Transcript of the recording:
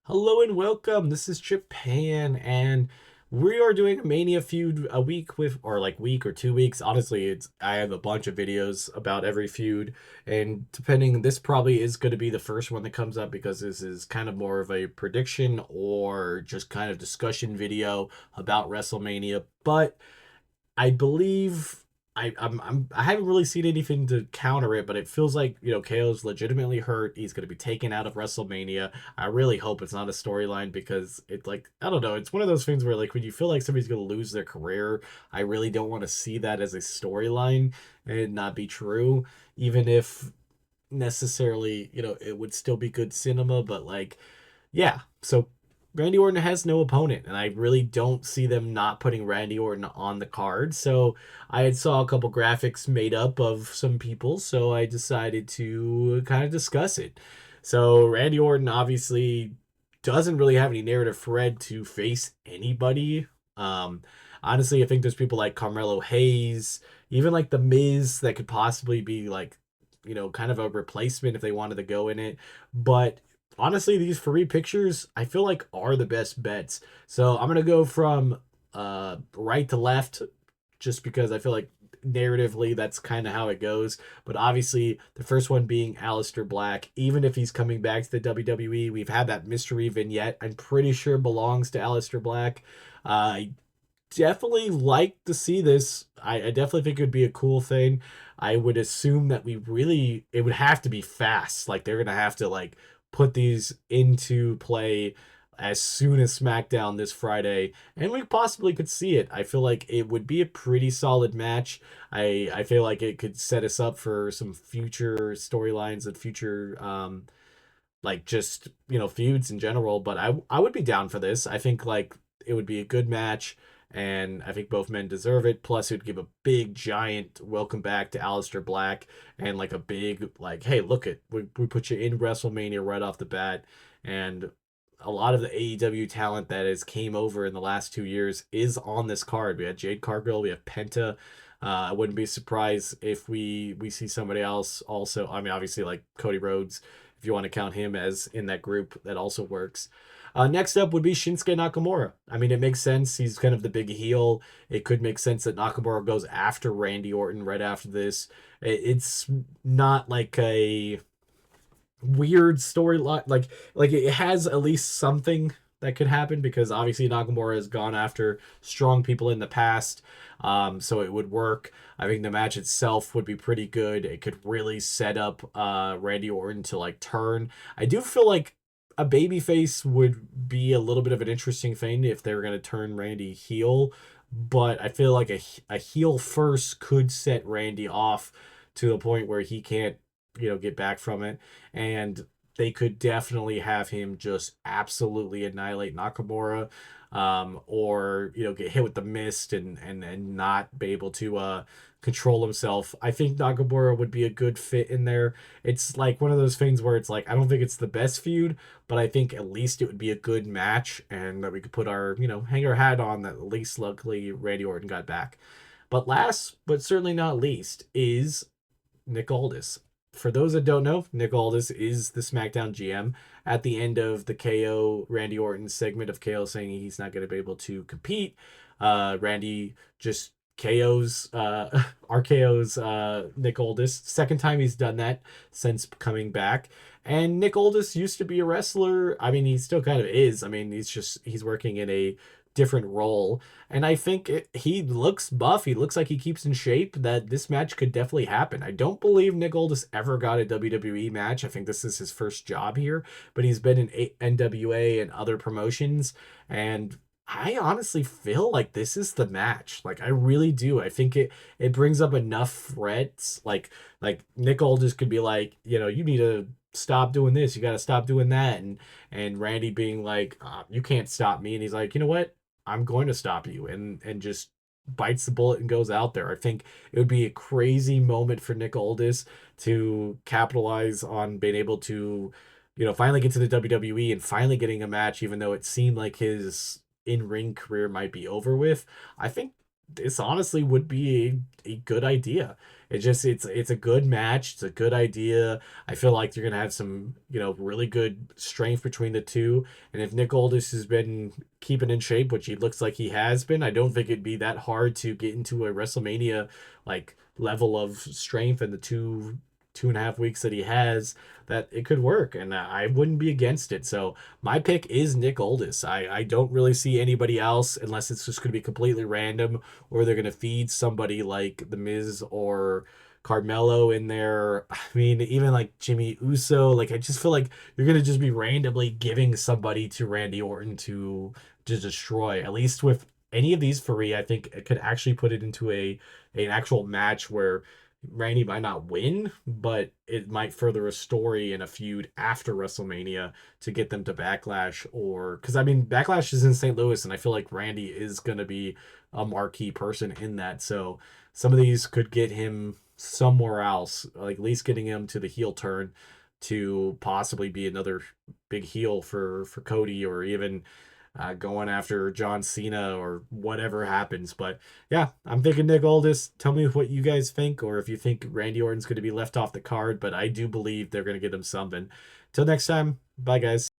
Hello and welcome. This is Japan, and we are doing a Mania feud a week with, or like week or 2 weeks. Honestly, I have a bunch of videos about every feud, and depending, this probably is going to be the first one that comes up because this is kind of more of a prediction or just kind of discussion video about WrestleMania. But I believe I haven't really seen anything to counter it, but it feels like KO's legitimately hurt. He's going to be taken out of WrestleMania. I really hope it's not a storyline because it's like I don't know. It's one of those things where like when you feel like somebody's going to lose their career, I really don't want to see that as a storyline and not be true, even if necessarily it would still be good cinema. But like yeah, so Randy Orton has no opponent, and I really don't see them not putting Randy Orton on the card. So I had saw a couple graphics made up of some people, so I decided to kind of discuss it. So Randy Orton obviously doesn't really have any narrative thread to face anybody. Um, Honestly, I think there's people like Carmelo Hayes, even like The Miz, that could possibly be like, kind of a replacement if they wanted to go in it. But honestly, these three pictures I feel like are the best bets. So I'm gonna go from right to left, just because I feel like narratively that's kind of how it goes. But obviously, the first one being Aleister Black. Even if he's coming back to the WWE, we've had that mystery vignette. I'm pretty sure belongs to Aleister Black. I definitely like to see this. I definitely think it would be a cool thing. I would assume that it would have to be fast. Like they're gonna have to like put these into play as soon as SmackDown this Friday, and we possibly could see it. I feel like it would be a pretty solid match. I feel like it could set us up for some future storylines and future like just feuds in general. But I would be down for this. I think like it would be a good match, and I think both men deserve it. Plus, it would give a big giant welcome back to Aleister Black, and like a big like, hey, look it, we put you in WrestleMania right off the bat. And a lot of the AEW talent that has came over in the last 2 years is on this card. We had Jade Cargill, we have Penta. I wouldn't be surprised if we see somebody else also. I mean, obviously like Cody Rhodes, if you want to count him as in that group, that also works. Next up would be Shinsuke Nakamura. I mean, it makes sense. He's kind of the big heel. It could make sense that Nakamura goes after Randy Orton right after this. It's not like a weird storyline. Like it has at least something that could happen because obviously Nakamura has gone after strong people in the past. So it would work. I think the match itself would be pretty good. It could really set up Randy Orton to like turn. I do feel like a babyface would be a little bit of an interesting thing if they were going to turn Randy heel, but I feel like a heel first could set Randy off to the point where he can't get back from it. And they could definitely have him just absolutely annihilate Nakamura, or get hit with the mist and not be able to control himself. I think Nakamura would be a good fit in there. It's like one of those things where it's like I don't think it's the best feud, but I think at least it would be a good match, and that we could put our hang our hat on that. At least luckily Randy Orton got back. But last but certainly not least is Nick Aldis. For those that don't know, Nick Aldis is the SmackDown GM. At the end of the KO Randy Orton segment of KO saying he's not going to be able to compete, Randy just KO's RKO's Nick Aldis. Second time he's done that since coming back. And Nick Aldis used to be a wrestler. I mean, he still kind of is. I mean, he's working in a different role, and I think he looks buff. He looks like he keeps in shape. That this match could definitely happen. I don't believe Nick Aldis ever got a WWE match. I think this is his first job here, but he's been in NWA and other promotions, and I honestly feel like this is the match. Like I really do. I think it brings up enough threats. Like Nick Aldis could be like, you need to stop doing this. You got to stop doing that. And Randy being like, you can't stop me. And he's like, you know what? I'm going to stop you, and just bites the bullet and goes out there. I think it would be a crazy moment for Nick Aldis to capitalize on being able to, finally get to the WWE and finally getting a match, even though it seemed like his in-ring career might be over with. I think this honestly would be a good idea. It's a good match. It's a good idea. I feel like you're gonna have some, really good strength between the two. And if Nick Aldis has been keeping in shape, which he looks like he has been, I don't think it'd be that hard to get into a WrestleMania like level of strength in the 2.5 weeks that he has, that it could work, and I wouldn't be against it. So my pick is Nick Aldis. I don't really see anybody else unless it's just going to be completely random, or they're going to feed somebody like The Miz or Carmelo in there. I mean, even like Jimmy Uso. Like, I just feel like you're going to just be randomly giving somebody to Randy Orton to destroy. At least with any of these three, I think it could actually put it into an actual match where Randy might not win, but it might further a story in a feud after WrestleMania to get them to Backlash. Or because I mean, Backlash is in St. Louis, and I feel like Randy is going to be a marquee person in that. So some of these could get him somewhere else, like at least getting him to the heel turn to possibly be another big heel for Cody, or even going after John Cena or whatever happens. But yeah, I'm thinking Nick Aldis. Tell me what you guys think, or if you think Randy Orton's going to be left off the card. But I do believe they're going to get him something. Till next time, bye guys.